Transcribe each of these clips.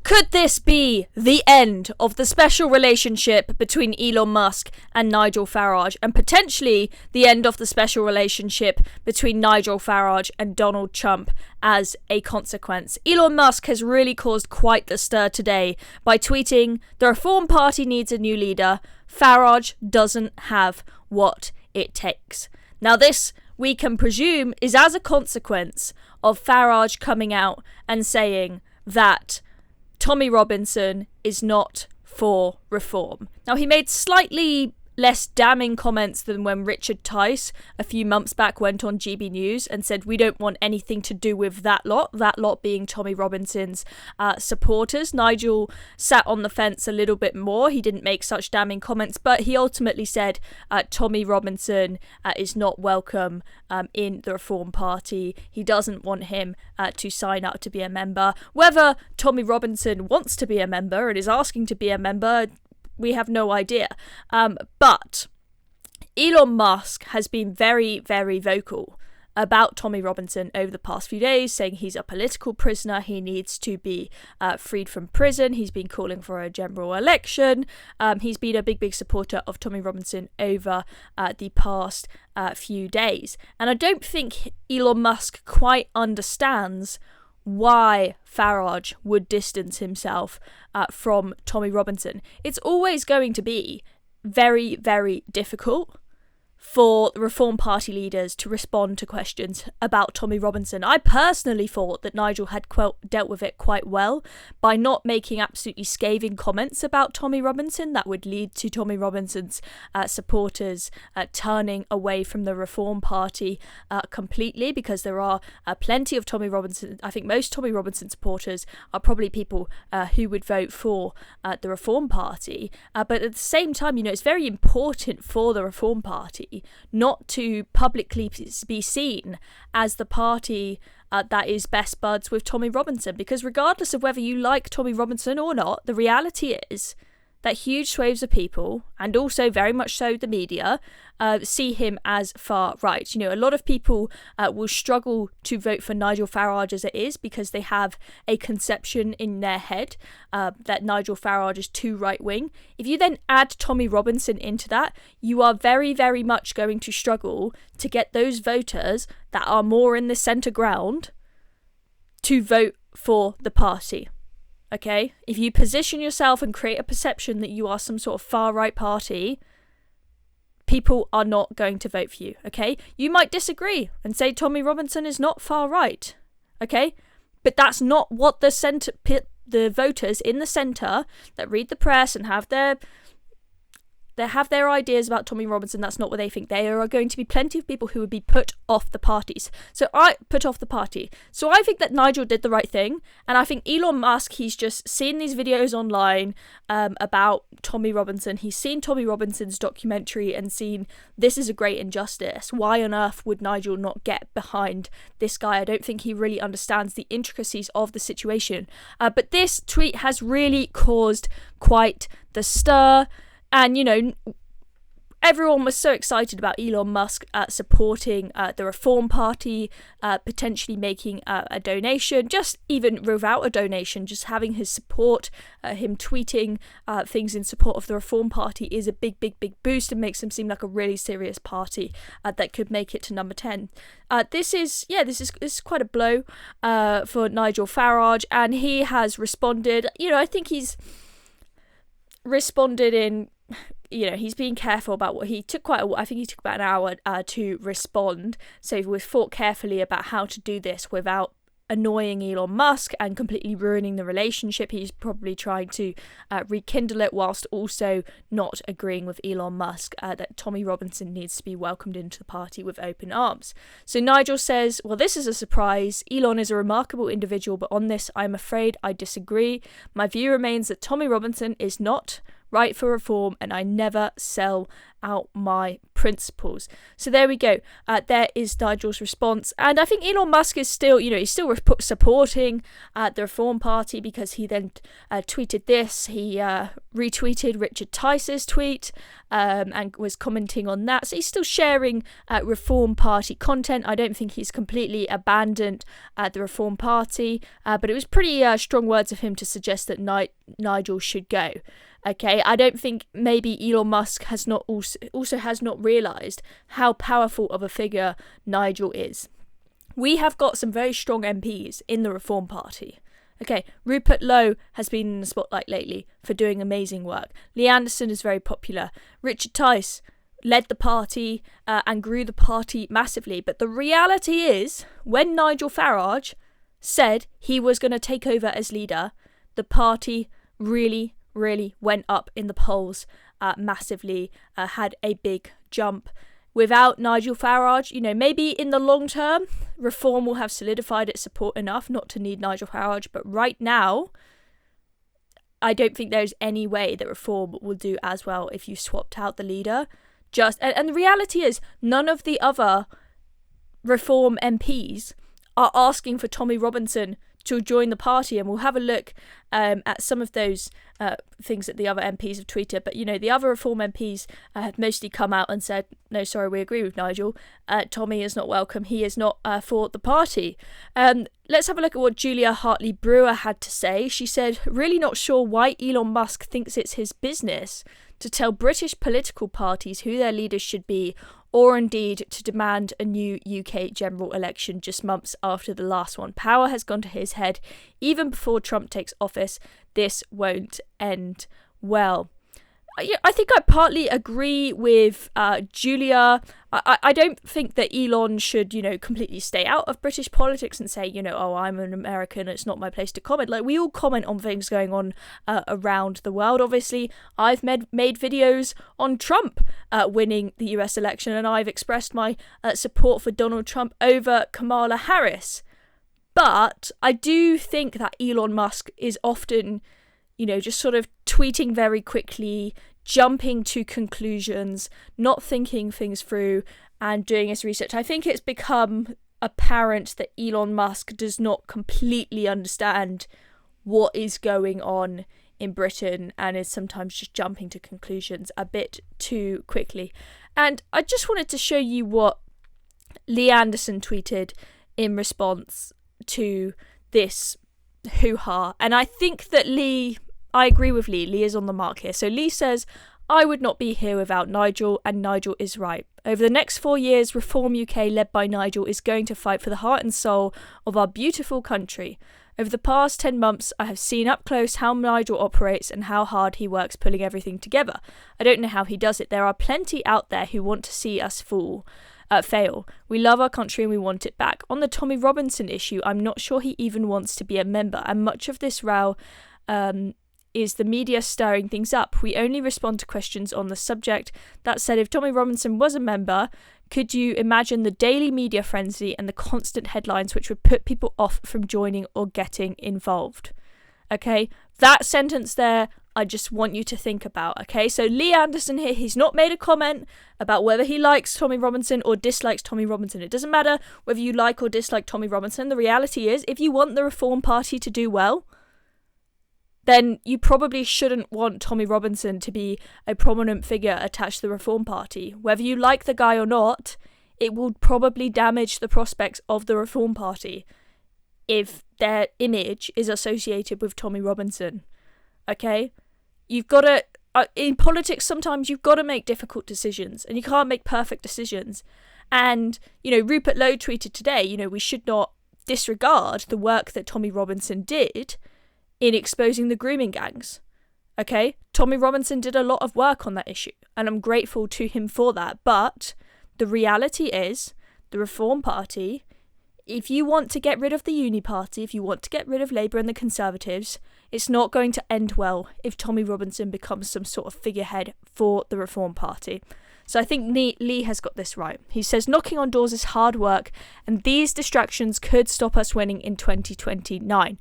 Could this be the end of the special relationship between Elon Musk and Nigel Farage, and potentially the end of the special relationship between Nigel Farage and Donald Trump as a consequence? Elon Musk has really caused quite the stir today by tweeting, "The Reform Party needs a new leader. Farage doesn't have what it takes." Now this, we can presume, is as a consequence of Farage coming out and saying that Tommy Robinson is not for reform. Now, he made slightly less damning comments than when Richard Tice a few months back went on GB News and said, "We don't want anything to do with that lot being Tommy Robinson's supporters. Nigel sat on the fence a little bit more. He didn't make such damning comments, but he ultimately said Tommy Robinson is not welcome in the Reform Party. He doesn't want him to sign up to be a member. Whether Tommy Robinson wants to be a member and is asking to be a member, we have no idea. But Elon Musk has been very, very vocal about Tommy Robinson over the past few days, saying he's a political prisoner. He needs to be freed from prison. He's been calling for a general election. He's been a big, big supporter of Tommy Robinson over the past few days. And I don't think Elon Musk quite understands why Farage would distance himself from Tommy Robinson. It's always going to be very, very difficult for the Reform Party leaders to respond to questions about Tommy Robinson. I personally thought that Nigel had dealt with it quite well by not making absolutely scathing comments about Tommy Robinson that would lead to Tommy Robinson's supporters turning away from the Reform Party completely, because there are plenty of Tommy Robinson. I think most Tommy Robinson supporters are probably people who would vote for the Reform Party. But at the same time, it's very important for the Reform Party not to publicly be seen as the party that is best buds with Tommy Robinson, because regardless of whether you like Tommy Robinson or not, the reality is that huge swathes of people, and also very much so the media, see him as far right. A lot of people will struggle to vote for Nigel Farage as it is, because they have a conception in their head that Nigel Farage is too right-wing. If you then add Tommy Robinson into that, you are very, very much going to struggle to get those voters that are more in the centre ground to vote for the party. Okay, if you position yourself and create a perception that you are some sort of far-right party, people are not going to vote for you, okay? You might disagree and say Tommy Robinson is not far-right, okay? But that's not what the voters in the centre that read the press and have their ideas about Tommy Robinson, that's not what they think. There are going to be plenty of people who would be put off the party. So I think that Nigel did the right thing, and I think Elon Musk, he's just seen these videos online about Tommy Robinson. He's seen Tommy Robinson's documentary and seen this is a great injustice. Why on earth would Nigel not get behind this guy? I don't think he really understands the intricacies of the situation. But this tweet has really caused quite the stir. And, everyone was so excited about Elon Musk supporting the Reform Party, potentially making a donation, just even without a donation, just having his support, him tweeting things in support of the Reform Party is a big, big, big boost and makes him seem like a really serious party that could make it to number 10. This is quite a blow for Nigel Farage, and he has responded. I think he's responded in... he's being careful about what he took. I think he took about an hour to respond. So we've thought carefully about how to do this without annoying Elon Musk and completely ruining the relationship. He's probably trying to rekindle it whilst also not agreeing with Elon Musk that Tommy Robinson needs to be welcomed into the party with open arms. So Nigel says, "Well, this is a surprise. Elon is a remarkable individual, but on this, I'm afraid I disagree. My view remains that Tommy Robinson is not right for reform, and I never sell out my principles. So there we go. There is Nigel's response. And I think Elon Musk is still, he's still supporting the Reform Party, because he then tweeted this. He retweeted Richard Tice's tweet and was commenting on that. So he's still sharing Reform Party content. I don't think he's completely abandoned the Reform Party, but it was pretty strong words of him to suggest that Nigel should go. Okay, I don't think maybe Elon Musk has not realised how powerful of a figure Nigel is. We have got some very strong MPs in the Reform Party. Okay, Rupert Lowe has been in the spotlight lately for doing amazing work. Lee Anderson is very popular. Richard Tice led the party and grew the party massively. But the reality is, when Nigel Farage said he was going to take over as leader, the party really went up in the polls massively, had a big jump. Without Nigel Farage, maybe in the long term, Reform will have solidified its support enough not to need Nigel Farage. But right now, I don't think there's any way that Reform will do as well if you swapped out the leader. And the reality is, none of the other Reform MPs are asking for Tommy Robinson to join the party, and we'll have a look at some of those things that the other MPs have tweeted. But the other Reform MPs have mostly come out and said, no, sorry, we agree with Nigel. Tommy is not welcome. He is not for the party. Let's have a look at what Julia Hartley Brewer had to say. She said, really not sure why Elon Musk thinks it's his business to tell British political parties who their leaders should be, or indeed to demand a new UK general election just months after the last one. Power has gone to his head even before Trump takes office. This won't end well. I think I partly agree with Julia. I don't think that Elon should, completely stay out of British politics and say, oh, I'm an American, it's not my place to comment. Like, we all comment on things going on around the world. Obviously, I've made videos on Trump winning the US election, and I've expressed my support for Donald Trump over Kamala Harris. But I do think that Elon Musk is often, just sort of tweeting very quickly, jumping to conclusions, not thinking things through and doing his research. I think it's become apparent that Elon Musk does not completely understand what is going on in Britain and is sometimes just jumping to conclusions a bit too quickly. And I just wanted to show you what Lee Anderson tweeted in response to this hoo-ha. And I think that I agree with Lee. Lee is on the mark here. So Lee says, I would not be here without Nigel, and Nigel is right. Over the next 4 years, Reform UK, led by Nigel, is going to fight for the heart and soul of our beautiful country. Over the past 10 months, I have seen up close how Nigel operates and how hard he works pulling everything together. I don't know how he does it. There are plenty out there who want to see us fail. We love our country and we want it back. On the Tommy Robinson issue, I'm not sure he even wants to be a member, and much of this row is the media stirring things up. We only respond to questions on the subject. That said, if Tommy Robinson was a member, could you imagine the daily media frenzy and the constant headlines which would put people off from joining or getting involved? Okay, that sentence there, I just want you to think about. Okay, so Lee Anderson here, he's not made a comment about whether he likes Tommy Robinson or dislikes Tommy Robinson. It doesn't matter whether you like or dislike Tommy Robinson. The reality is, if you want the Reform Party to do well, then you probably shouldn't want Tommy Robinson to be a prominent figure attached to the Reform Party. Whether you like the guy or not, it will probably damage the prospects of the Reform Party if their image is associated with Tommy Robinson. Okay? You've got to... in politics, sometimes you've got to make difficult decisions, and you can't make perfect decisions. And, Rupert Lowe tweeted today, we should not disregard the work that Tommy Robinson did in exposing the grooming gangs. Okay? Tommy Robinson did a lot of work on that issue, and I'm grateful to him for that. But the reality is, the Reform Party, if you want to get rid of the Uni Party, if you want to get rid of Labour and the Conservatives, it's not going to end well if Tommy Robinson becomes some sort of figurehead for the Reform Party. So I think Lee has got this right. He says, knocking on doors is hard work, and these distractions could stop us winning in 2029.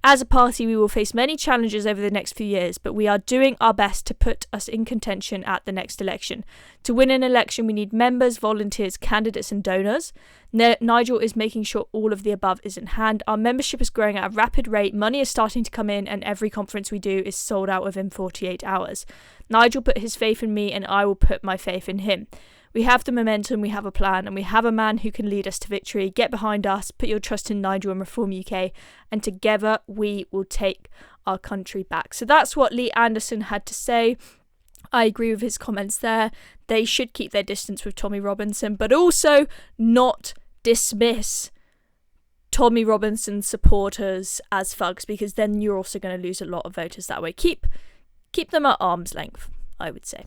As a party, we will face many challenges over the next few years, but we are doing our best to put us in contention at the next election. To win an election, we need members, volunteers, candidates and donors. Nigel is making sure all of the above is in hand. Our membership is growing at a rapid rate, money is starting to come in, and every conference we do is sold out within 48 hours. Nigel put his faith in me and I will put my faith in him. We have the momentum, we have a plan, and we have a man who can lead us to victory. Get behind us, put your trust in Nigel and Reform UK, and together we will take our country back. So that's what Lee Anderson had to say. I agree with his comments there. They should keep their distance with Tommy Robinson, but also not dismiss Tommy Robinson's supporters as thugs, because then you're also going to lose a lot of voters that way. Keep them at arm's length, I would say.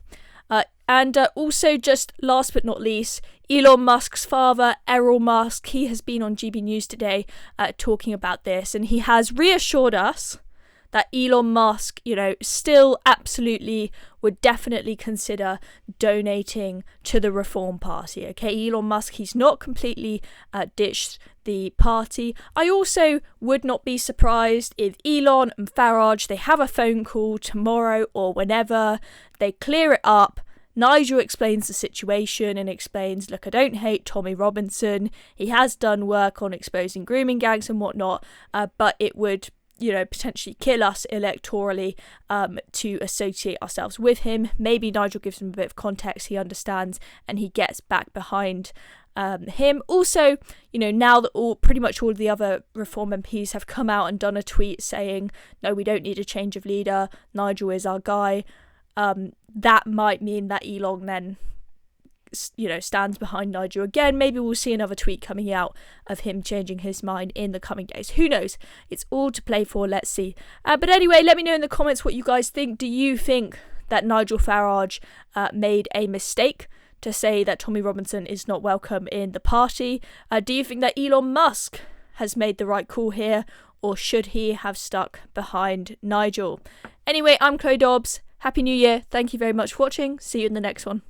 And also, just last but not least, Elon Musk's father, Errol Musk, he has been on GB News today talking about this, and he has reassured us that Elon Musk, still absolutely would definitely consider donating to the Reform Party. Okay, Elon Musk, he's not completely ditched the party. I also would not be surprised if Elon and Farage, they have a phone call tomorrow or whenever, they clear it up. Nigel explains the situation and explains, look, I don't hate Tommy Robinson. He has done work on exposing grooming gangs and whatnot, but it would potentially kill us electorally to associate ourselves with him. Maybe Nigel gives him a bit of context, he understands, and he gets back behind him. Also, now that pretty much all of the other Reform MPs have come out and done a tweet saying, no, we don't need a change of leader, Nigel is our guy, that might mean that Elon then stands behind Nigel again. Maybe we'll see another tweet coming out of him changing his mind in the coming days. Who knows? It's all to play for. Let's see. But anyway, let me know in the comments what you guys think. Do you think that Nigel Farage made a mistake to say that Tommy Robinson is not welcome in the party? Do you think that Elon Musk has made the right call here, or should he have stuck behind Nigel? Anyway, I'm Chloe Dobbs. Happy New Year. Thank you very much for watching. See you in the next one.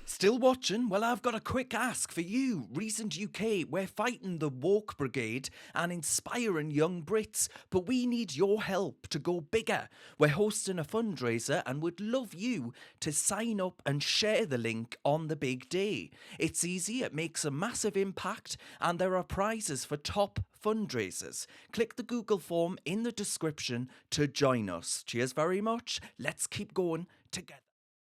Still watching? Well, I've got a quick ask for you. Recent UK, we're fighting the woke brigade and inspiring young Brits, but we need your help to go bigger. We're hosting a fundraiser and would love you to sign up and share the link on the big day. It's easy, it makes a massive impact, and there are prizes for top fundraisers. Click the Google form in the description to join us. Cheers very much. Let's keep going together.